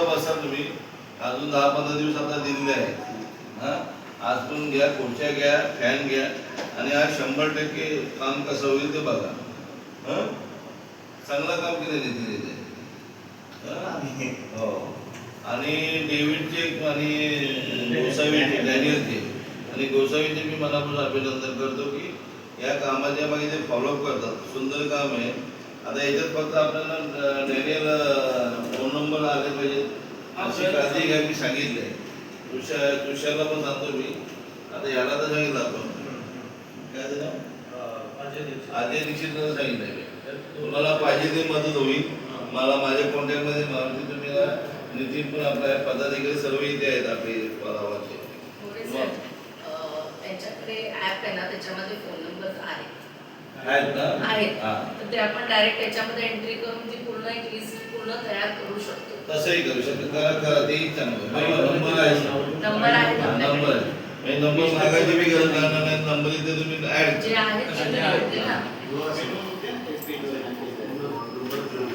थोडं बसा तुम्ही, अजून 10-15 दिवस आता दिलेले आहेत. हां, आज पण घ्या, खुर्च्या घ्या, फॅन घ्या आणि आज 100% काम कसं होईल ते बघा. हां, चांगलं काम केलं नितीन इथे. हो, आणि डेव्हिडचे आणि गोसावीचे, डॅनियलचे आणि गोसावीचे मी मनापासून अभिनंदन करतो की या कामाच्या मागे ते फॉलोअप करतात. सुंदर काम आहे. आता याच्यात फक्त आपल्याला डॅनियल फोन नंबर आले पाहिजे अशी काळजी घ्या. मी सांगितलंय तुषारला पण सांगतो मी. आता याला तर सांगितलं आपण काय झालं, अजय दीक्षितला सांगितलंय मी. तुम्हाला पाहिजे ते मदत होईल. मला माझ्या कॉन्टॅक्टमध्ये तुम्ही नितीन पण आपल्या पदाधिकारी सर्व इथे आहेत आपले पदावरचे. त्यांच्याकडे ऍप आहे ना, त्याच्यामध्ये फोन नंबर आहेत ना, आहेत. तर ते आपण डायरेक्ट त्याच्यामध्ये एंट्री करून ती पूर्ण एक लिस्ट पूर्ण तयार करू शकतो. तसंही करू शकतो. करा तेही चांगलं. नंबर आहे, नंबर आहे. नंबर मागायची बी गरज लागणार नाही. नंबर इथे तुम्ही ऍड जे आहेत